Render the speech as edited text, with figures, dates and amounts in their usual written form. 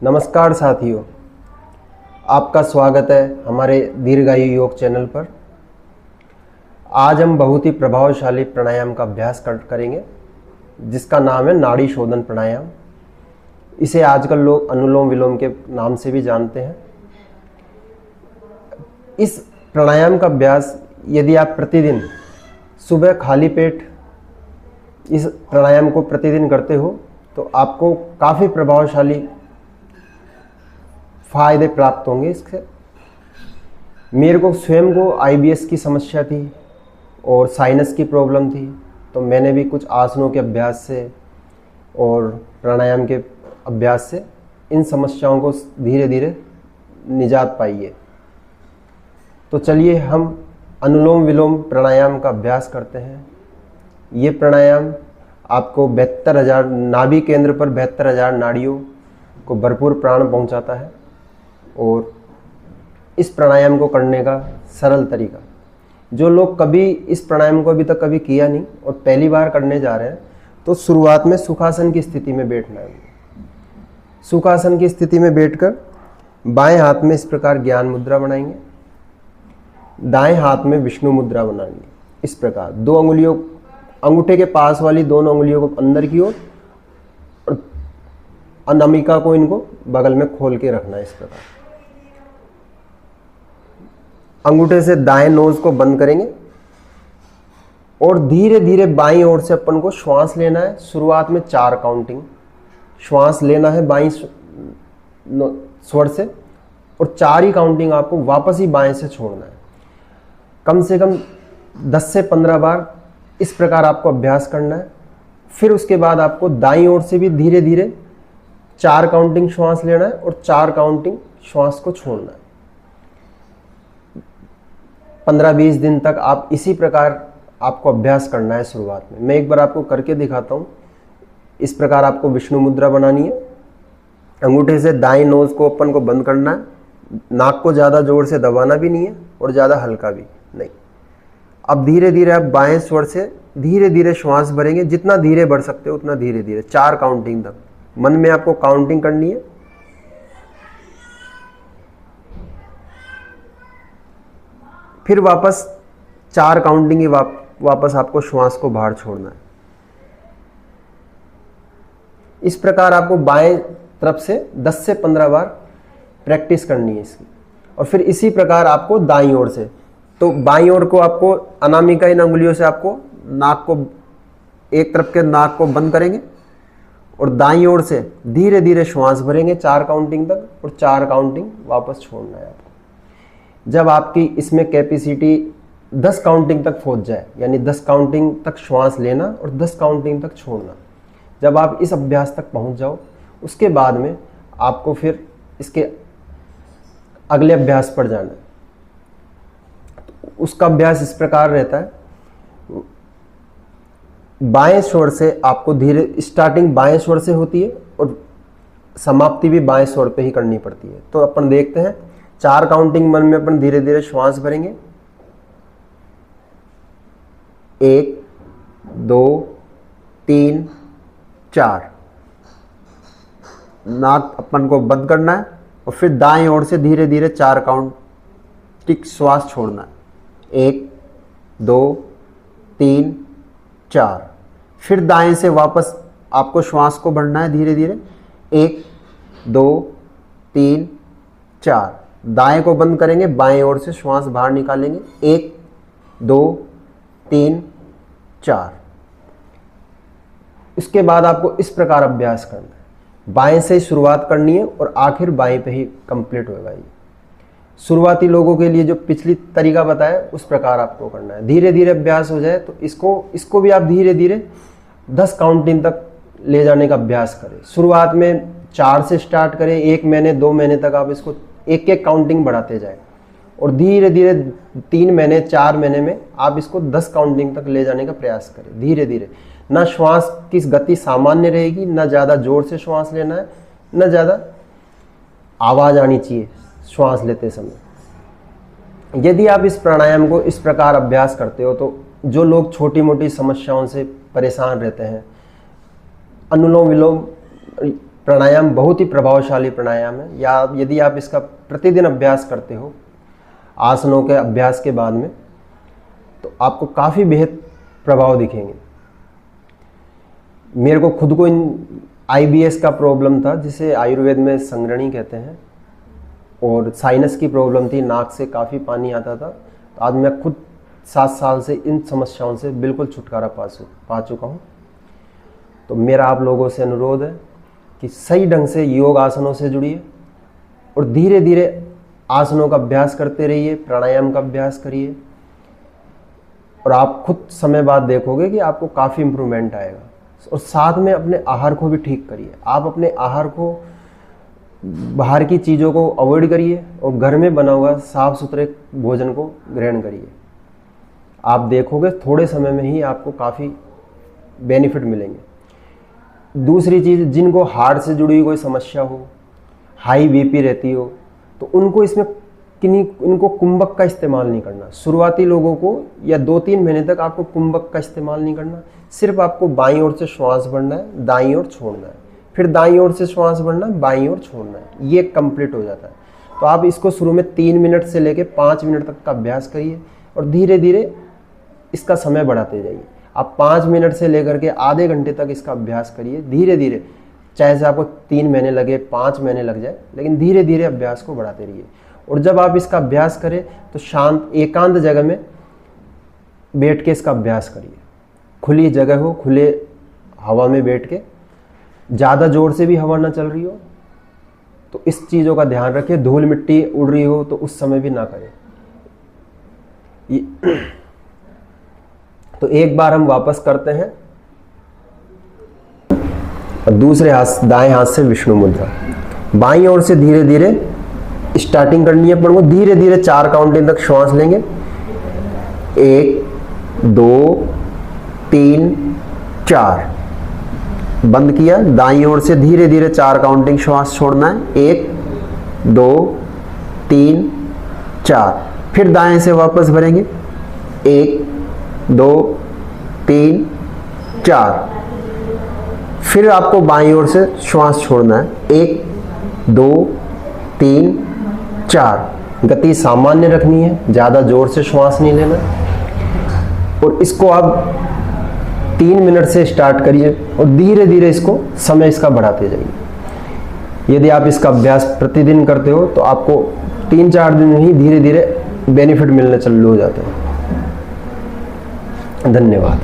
नमस्कार साथियों, आपका स्वागत है हमारे दीर्घायु योग चैनल पर। आज हम बहुत ही प्रभावशाली प्राणायाम का अभ्यास करेंगे जिसका नाम है नाड़ी शोधन प्राणायाम। इसे आजकल लोग अनुलोम विलोम के नाम से भी जानते हैं। इस प्राणायाम का अभ्यास यदि आप प्रतिदिन सुबह खाली पेट इस प्राणायाम को प्रतिदिन करते हो तो आपको काफ़ी प्रभावशाली फायदे प्राप्त होंगे इससे। मेरे को स्वयं को IBS की समस्या थी और साइनस की प्रॉब्लम थी, तो मैंने भी कुछ आसनों के अभ्यास से और प्राणायाम के अभ्यास से इन समस्याओं को धीरे धीरे निजात पाई है। तो चलिए हम अनुलोम विलोम प्राणायाम का अभ्यास करते हैं। ये प्राणायाम आपको 72,000 नाभि केंद्र पर 72,000 नाड़ियों को भरपूर प्राण पहुंचाता है। और इस प्राणायाम को करने का सरल तरीका, जो लोग कभी इस प्राणायाम को अभी तक कभी किया नहीं और पहली बार करने जा रहे हैं, तो शुरुआत में सुखासन की स्थिति में बैठना है। सुखासन की स्थिति में बैठकर बाएं हाथ में इस प्रकार ज्ञान मुद्रा बनाएंगे, दाएं हाथ में विष्णु मुद्रा बनाएंगे। इस प्रकार दो अंगुलियों, अंगूठे के पास वाली दोनों अंगुलियों को अंदर की ओर और अनामिका को इनको बगल में खोल के रखना है। इस प्रकार अंगूठे से दाएं नोज को बंद करेंगे और धीरे धीरे बाईं ओर से अपन को श्वास लेना है। शुरुआत में 4 काउंटिंग श्वास लेना है बाईं स्वर से और 4 ही काउंटिंग आपको वापस ही बाएं से छोड़ना है। कम से कम 10 से 15 बार इस प्रकार आपको अभ्यास करना है। फिर उसके बाद आपको दाईं ओर से भी धीरे धीरे 4 काउंटिंग श्वास लेना है और 4 काउंटिंग श्वास को छोड़ना है। 15-20 दिन तक आप इसी प्रकार आपको अभ्यास करना है। शुरुआत में मैं एक बार आपको करके दिखाता हूँ। इस प्रकार आपको विष्णु मुद्रा बनानी है। अंगूठे से दाईं नोज को अपन को बंद करना है। नाक को ज़्यादा जोर से दबाना भी नहीं है और ज़्यादा हल्का भी नहीं। अब धीरे धीरे आप बाएं स्वर से धीरे धीरे श्वास भरेंगे। जितना धीरे भर सकते हो उतना धीरे धीरे 4 काउंटिंग तक मन में आपको काउंटिंग करनी है। फिर वापस 4 काउंटिंग ही वापस आपको श्वास को बाहर छोड़ना है। इस प्रकार आपको बाएं तरफ से 10 से 15 बार प्रैक्टिस करनी है इसकी। और फिर इसी प्रकार आपको दाईं ओर से, तो बाईं ओर को आपको अनामिका इन अंगुलियों से आपको नाक को, एक तरफ के नाक को बंद करेंगे और दाईं ओर से धीरे धीरे श्वास भरेंगे 4 काउंटिंग तक और 4 काउंटिंग वापस छोड़ना है आपको। जब आपकी इसमें कैपेसिटी 10 काउंटिंग तक पहुंच जाए, यानी 10 काउंटिंग तक श्वास लेना और 10 काउंटिंग तक छोड़ना, जब आप इस अभ्यास तक पहुंच जाओ, उसके बाद में आपको फिर इसके अगले अभ्यास पर जाना है। उसका अभ्यास इस प्रकार रहता है। बाएं स्वर से आपको धीरे, स्टार्टिंग बाएं स्वर से होती है और समाप्ति भी बाएं स्वर पे ही करनी पड़ती है। तो अपन देखते हैं। 4 काउंटिंग मन में अपन धीरे धीरे श्वास भरेंगे। 1 2 3 4। नाक अपन को बंद करना है और फिर दाएं ओर से धीरे धीरे 4 काउंटिंग श्वास छोड़ना है। 1 2 3 4। फिर दाएं से वापस आपको श्वास को भरना है धीरे धीरे। 1 2 3 4। दाएं को बंद करेंगे, बाएं ओर से श्वास बाहर निकालेंगे। 1 2 3 4। इसके बाद आपको इस प्रकार अभ्यास करना है। बाएं से शुरुआत करनी है और आखिर बाएं पे ही कंप्लीट होगा। ये शुरुआती लोगों के लिए जो पिछली तरीका बताया उस प्रकार आपको करना है। धीरे धीरे अभ्यास हो जाए तो इसको भी आप धीरे धीरे 10 काउंटिंग तक ले जाने का अभ्यास करें। शुरुआत में 4 से स्टार्ट करें। 1 महीने 2 महीने तक आप इसको एक एक काउंटिंग बढ़ाते जाए और धीरे धीरे 3 महीने 4 महीने में आप इसको 10 काउंटिंग तक ले जाने का प्रयास करें। धीरे धीरे, ना श्वास की गति सामान्य रहेगी, ना ज़्यादा जोर से श्वास लेना है, ना ज़्यादा आवाज़ आनी चाहिए श्वास लेते समय। यदि आप इस प्राणायाम को इस प्रकार अभ्यास करते हो तो जो लोग छोटी मोटी समस्याओं से परेशान रहते हैं, अनुलोम विलोम प्राणायाम बहुत ही प्रभावशाली प्राणायाम है। या यदि आप इसका प्रतिदिन अभ्यास करते हो आसनों के अभ्यास के बाद में, तो आपको काफ़ी बेहद प्रभाव दिखेंगे। मेरे को खुद को IBS का प्रॉब्लम था, जिसे आयुर्वेद में संग्रहणी कहते हैं, और साइनस की प्रॉब्लम थी, नाक से काफ़ी पानी आता था। तो आज मैं खुद 7 साल से इन समस्याओं से बिल्कुल छुटकारा पा चुका हूँ। तो मेरा आप लोगों से अनुरोध है कि सही ढंग से योग आसनों से जुड़िए और धीरे धीरे आसनों का अभ्यास करते रहिए, प्राणायाम का अभ्यास करिए, और आप खुद समय बाद देखोगे कि आपको काफ़ी इम्प्रूवमेंट आएगा। और साथ में अपने आहार को भी ठीक करिए। आप अपने आहार को, बाहर की चीज़ों को अवॉइड करिए और घर में बना हुआ साफ सुथरे भोजन को ग्रहण करिए। आप देखोगे थोड़े समय में ही आपको काफ़ी बेनिफिट मिलेंगे। दूसरी चीज़, जिनको हार्ट से जुड़ी हुई कोई समस्या हो, हाई BP रहती हो, तो उनको इसमें इनको कुंभक का इस्तेमाल नहीं करना। शुरुआती लोगों को या 2-3 महीने तक आपको कुंभक का इस्तेमाल नहीं करना। सिर्फ आपको बाईं ओर से श्वास भरना है, दाईं ओर छोड़ना है, फिर दाईं ओर से श्वास भरना है, बाईं ओर छोड़ना है। ये कंप्लीट हो जाता है। तो आप इसको शुरू में 3 मिनट से लेके 5 मिनट तक का अभ्यास करिए और धीरे धीरे इसका समय बढ़ाते जाइए। आप 5 मिनट से लेकर के आधे घंटे तक इसका अभ्यास करिए धीरे धीरे। चाहे से आपको 3 महीने लगे, 5 महीने लग जाए, लेकिन धीरे धीरे अभ्यास को बढ़ाते रहिए। और जब आप इसका अभ्यास करें तो शांत एकांत जगह में बैठ के इसका अभ्यास करिए। खुली जगह हो, खुले हवा में बैठ के, ज़्यादा जोर से भी हवा ना चल रही हो, तो इस चीज़ों का ध्यान रखिए। धूल मिट्टी उड़ रही हो तो उस समय भी ना करें। तो एक बार हम वापस करते हैं और दूसरे हाथ, दाएं हाथ से विष्णु मुद्रा। बाईं ओर से धीरे धीरे स्टार्टिंग करनी है, पर वो धीरे धीरे 4 काउंटिंग तक श्वास लेंगे। 1 2 3 4, बंद किया। दाईं ओर से धीरे धीरे 4 काउंटिंग श्वास छोड़ना है। 1 2 3 4, फिर दाएं से वापस भरेंगे। 1 2 3 4, फिर आपको बाईं ओर से श्वास छोड़ना है। 1 2 3 4, गति सामान्य रखनी है, ज़्यादा जोर से श्वास नहीं लेना। और इसको आप 3 मिनट से स्टार्ट करिए और धीरे धीरे इसको समय इसका बढ़ाते जाइए। यदि आप इसका अभ्यास प्रतिदिन करते हो तो आपको 3-4 दिन में ही धीरे धीरे बेनिफिट मिलने चालू हो जाते हैं। धन्यवाद।